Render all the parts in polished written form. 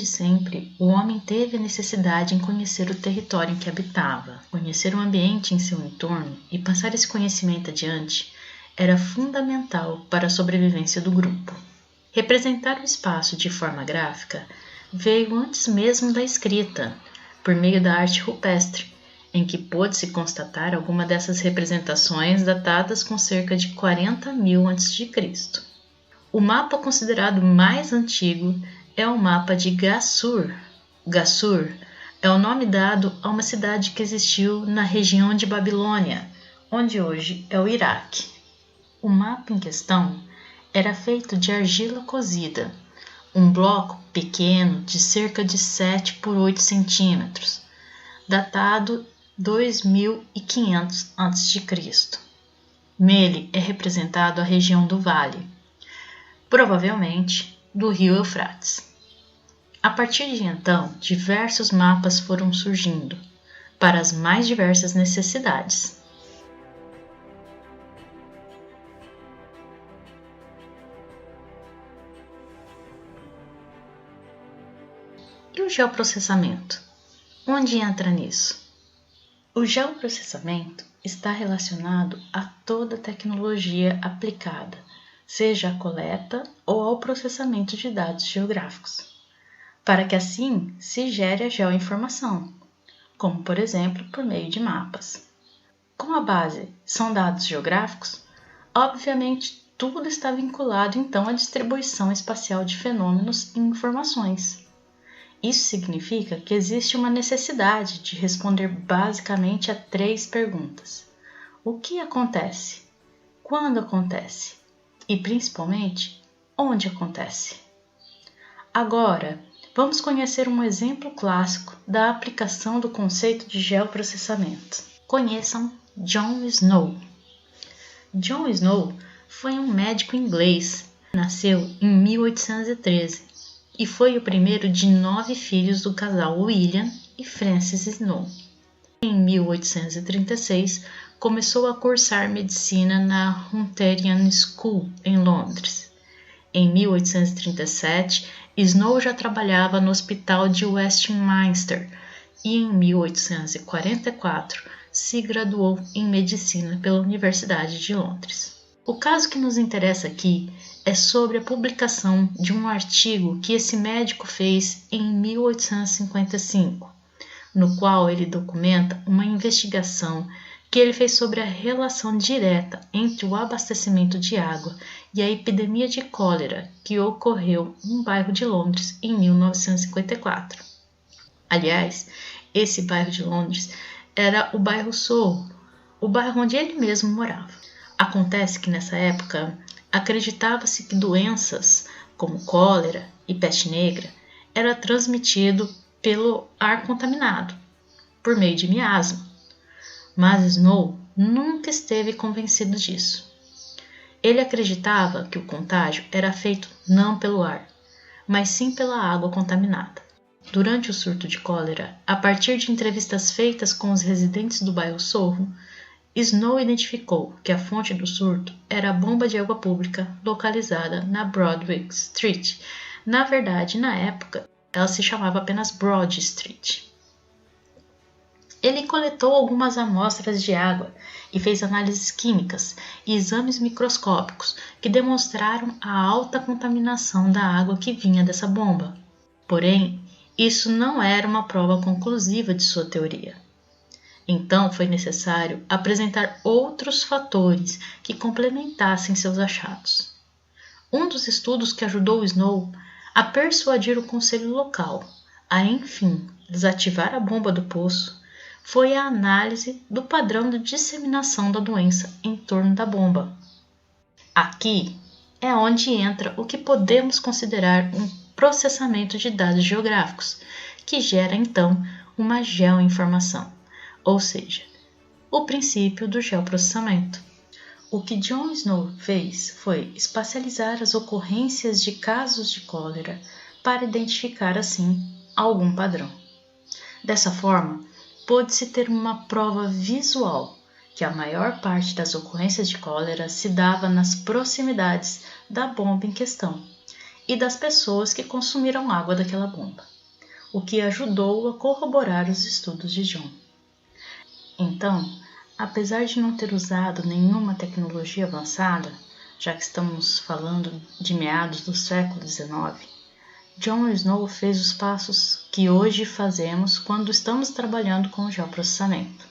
Desde sempre, o homem teve a necessidade em conhecer o território em que habitava. Conhecer o ambiente em seu entorno e passar esse conhecimento adiante era fundamental para a sobrevivência do grupo. Representar o espaço de forma gráfica veio antes mesmo da escrita, por meio da arte rupestre, em que pôde-se constatar alguma dessas representações datadas com cerca de 40.000 a.C. O mapa considerado mais antigo é o mapa de Gassur. Gassur é o nome dado a uma cidade que existiu na região de Babilônia, onde hoje é o Iraque. O mapa em questão era feito de argila cozida, um bloco pequeno de cerca de 7 por 8 centímetros, datado 2500 a.C. Nele é representado a região do vale, provavelmente do rio Eufrates. A partir de então, diversos mapas foram surgindo, para as mais diversas necessidades. E o geoprocessamento? Onde entra nisso? O geoprocessamento está relacionado a toda tecnologia aplicada, seja a coleta ou ao processamento de dados geográficos, para que assim se gere a geoinformação, como por exemplo por meio de mapas. Como a base são dados geográficos, obviamente tudo está vinculado então à distribuição espacial de fenômenos e informações. Isso significa que existe uma necessidade de responder basicamente a 3 perguntas: o que acontece? Quando acontece? E principalmente, onde acontece? Agora, vamos conhecer um exemplo clássico da aplicação do conceito de geoprocessamento. Conheçam John Snow. John Snow foi um médico inglês. Nasceu em 1813 e foi o primeiro de 9 filhos do casal William e Frances Snow. Em 1836, começou a cursar medicina na Hunterian School, em Londres. Em 1837, Snow já trabalhava no Hospital de Westminster e em 1844 se graduou em medicina pela Universidade de Londres. O caso que nos interessa aqui é sobre a publicação de um artigo que esse médico fez em 1855, no qual ele documenta uma investigação que ele fez sobre a relação direta entre o abastecimento de água e a epidemia de cólera que ocorreu em um bairro de Londres em 1954. Aliás, esse bairro de Londres era o bairro Soho, o bairro onde ele mesmo morava. Acontece que nessa época acreditava-se que doenças como cólera e peste negra era transmitido pelo ar contaminado, por meio de miasma. Mas Snow nunca esteve convencido disso. Ele acreditava que o contágio era feito não pelo ar, mas sim pela água contaminada. Durante o surto de cólera, a partir de entrevistas feitas com os residentes do bairro Soho, Snow identificou que a fonte do surto era a bomba de água pública localizada na Broadwick Street. Na verdade, na época, ela se chamava apenas Broad Street. Ele coletou algumas amostras de água e fez análises químicas e exames microscópicos que demonstraram a alta contaminação da água que vinha dessa bomba. Porém, isso não era uma prova conclusiva de sua teoria. Então foi necessário apresentar outros fatores que complementassem seus achados. Um dos estudos que ajudou Snow a persuadir o conselho local a, enfim, desativar a bomba do poço foi a análise do padrão de disseminação da doença em torno da bomba. Aqui é onde entra o que podemos considerar um processamento de dados geográficos, que gera então uma geoinformação, ou seja, o princípio do geoprocessamento. O que John Snow fez foi espacializar as ocorrências de casos de cólera para identificar, assim, algum padrão. Dessa forma, pôde-se ter uma prova visual que a maior parte das ocorrências de cólera se dava nas proximidades da bomba em questão, e das pessoas que consumiram água daquela bomba, o que ajudou a corroborar os estudos de John. Então, apesar de não ter usado nenhuma tecnologia avançada, já que estamos falando de meados do século XIX, John Snow fez os passos que hoje fazemos quando estamos trabalhando com o geoprocessamento.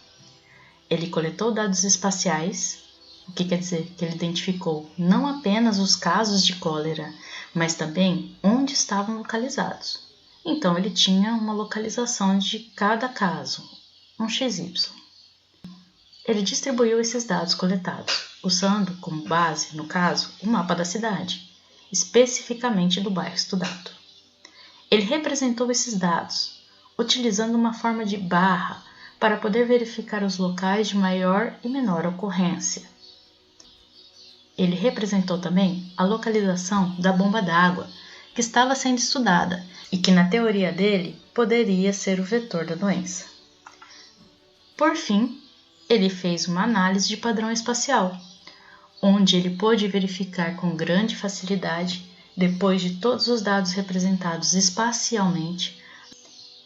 Ele coletou dados espaciais, o que quer dizer que ele identificou não apenas os casos de cólera, mas também onde estavam localizados. Então ele tinha uma localização de cada caso, um XY. Ele distribuiu esses dados coletados, usando como base, no caso, o mapa da cidade, especificamente do bairro estudado. Ele representou esses dados, utilizando uma forma de barra para poder verificar os locais de maior e menor ocorrência. Ele representou também a localização da bomba d'água, que estava sendo estudada e que, na teoria dele, poderia ser o vetor da doença. Por fim, ele fez uma análise de padrão espacial, onde ele pôde verificar com grande facilidade, depois de todos os dados representados espacialmente,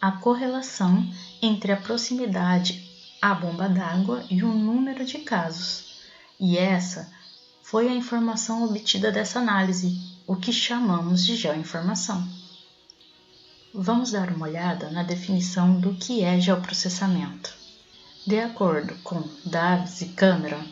a correlação entre a proximidade à bomba d'água e o número de casos. E essa foi a informação obtida dessa análise, o que chamamos de geoinformação. Vamos dar uma olhada na definição do que é geoprocessamento. De acordo com Davis e Cameron,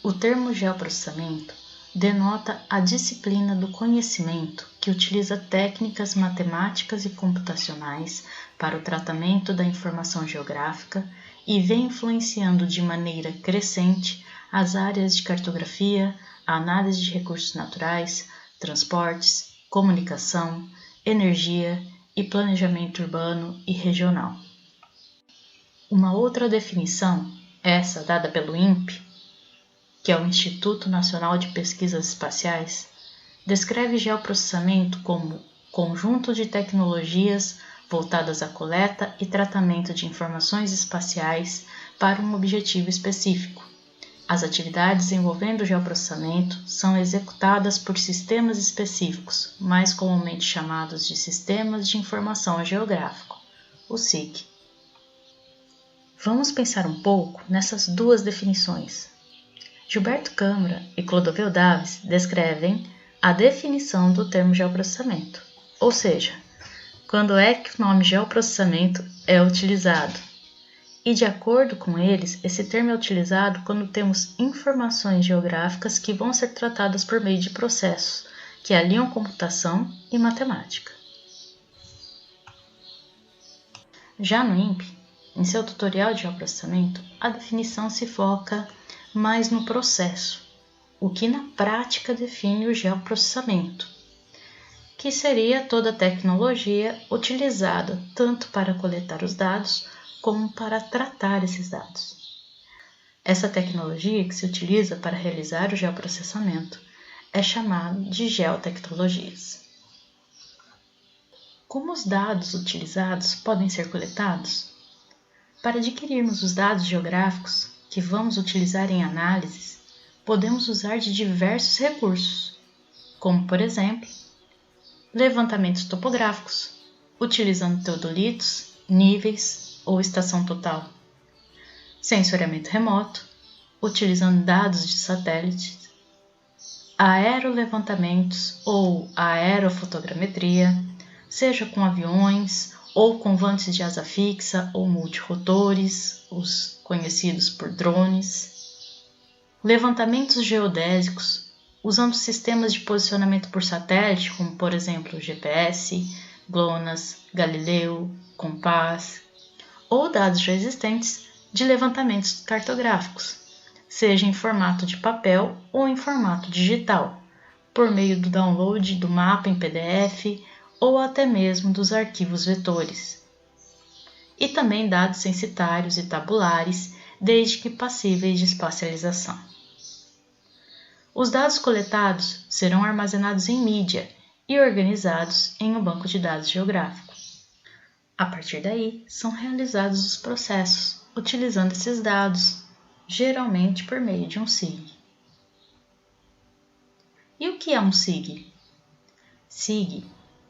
o termo geoprocessamento denota a disciplina do conhecimento que utiliza técnicas matemáticas e computacionais para o tratamento da informação geográfica e vem influenciando de maneira crescente as áreas de cartografia, análise de recursos naturais, transportes, comunicação, energia e planejamento urbano e regional. Uma outra definição, essa dada pelo INPE, que é o Instituto Nacional de Pesquisas Espaciais, descreve geoprocessamento como conjunto de tecnologias voltadas à coleta e tratamento de informações espaciais para um objetivo específico. As atividades envolvendo o geoprocessamento são executadas por sistemas específicos, mais comumente chamados de Sistemas de Informação Geográfico, o SIG. Vamos pensar um pouco nessas duas definições. Gilberto Câmara e Clodovil Davis descrevem a definição do termo geoprocessamento, ou seja, quando é que o nome geoprocessamento é utilizado. E de acordo com eles, esse termo é utilizado quando temos informações geográficas que vão ser tratadas por meio de processos que aliam computação e matemática. Já no INPE, em seu tutorial de geoprocessamento, a definição se foca mais no processo, o que na prática define o geoprocessamento, que seria toda a tecnologia utilizada tanto para coletar os dados como para tratar esses dados. Essa tecnologia que se utiliza para realizar o geoprocessamento é chamada de geotecnologias. Como os dados utilizados podem ser coletados? Para adquirirmos os dados geográficos que vamos utilizar em análises, podemos usar de diversos recursos, como, por exemplo, levantamentos topográficos, utilizando teodolitos, níveis ou estação total, sensoriamento remoto, utilizando dados de satélites, aerolevantamentos ou aerofotogrametria, seja com aviões ou com volantes de asa fixa ou multirotores, os conhecidos por drones, levantamentos geodésicos, usando sistemas de posicionamento por satélite, como por exemplo GPS, GLONASS, Galileu, Compass, ou dados já existentes de levantamentos cartográficos, seja em formato de papel ou em formato digital, por meio do download do mapa em PDF ou até mesmo dos arquivos vetores. E também dados censitários e tabulares, desde que passíveis de espacialização. Os dados coletados serão armazenados em mídia e organizados em um banco de dados geográfico. A partir daí, são realizados os processos, utilizando esses dados, geralmente por meio de um SIG. E o que é um SIG? SIG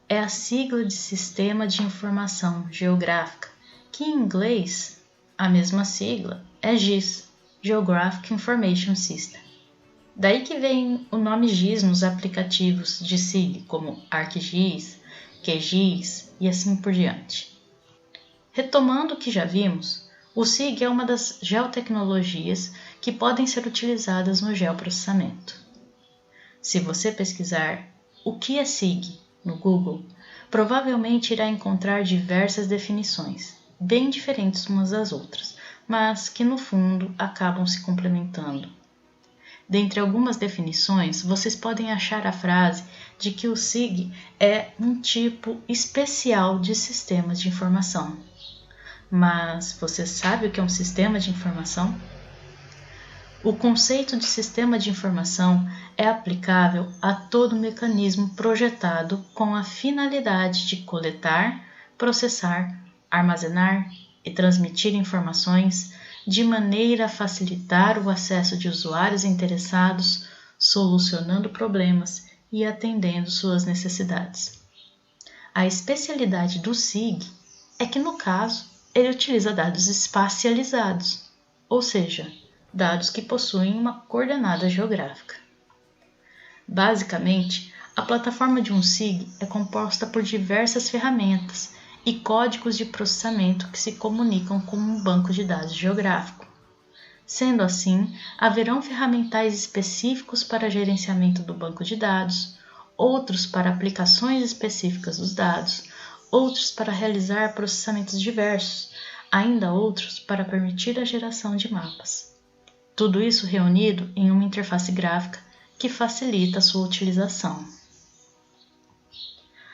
é a sigla de Sistema de Informação Geográfica, que em inglês, a mesma sigla é GIS, Geographic Information System. Daí que vem o nome GIS nos aplicativos de SIG, como ArcGIS, QGIS e assim por diante. Retomando o que já vimos, o SIG é uma das geotecnologias que podem ser utilizadas no geoprocessamento. Se você pesquisar o que é SIG no Google, provavelmente irá encontrar diversas definições, bem diferentes umas das outras, mas que no fundo acabam se complementando. Dentre algumas definições, vocês podem achar a frase de que o SIG é um tipo especial de sistemas de informação. Mas você sabe o que é um sistema de informação? O conceito de sistema de informação é aplicável a todo mecanismo projetado com a finalidade de coletar, processar, armazenar e transmitir informações de maneira a facilitar o acesso de usuários interessados, solucionando problemas e atendendo suas necessidades. A especialidade do SIG é que, no caso, ele utiliza dados espacializados, ou seja, dados que possuem uma coordenada geográfica. Basicamente, a plataforma de um SIG é composta por diversas ferramentas e códigos de processamento que se comunicam com um banco de dados geográfico. Sendo assim, haverão ferramentais específicos para gerenciamento do banco de dados, outros para aplicações específicas dos dados, outros para realizar processamentos diversos, ainda outros para permitir a geração de mapas. Tudo isso reunido em uma interface gráfica que facilita a sua utilização.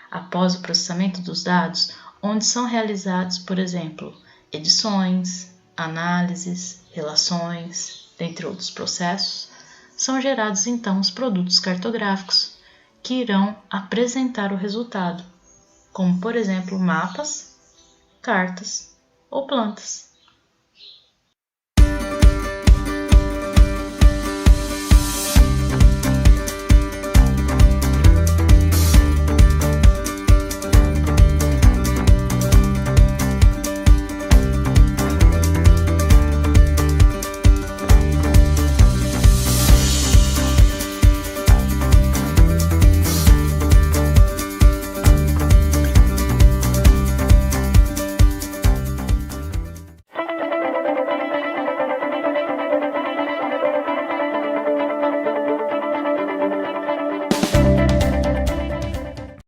Após o processamento dos dados, onde são realizados, por exemplo, edições, análises, relações, entre outros processos, são gerados então os produtos cartográficos, que irão apresentar o resultado, como por exemplo mapas, cartas ou plantas.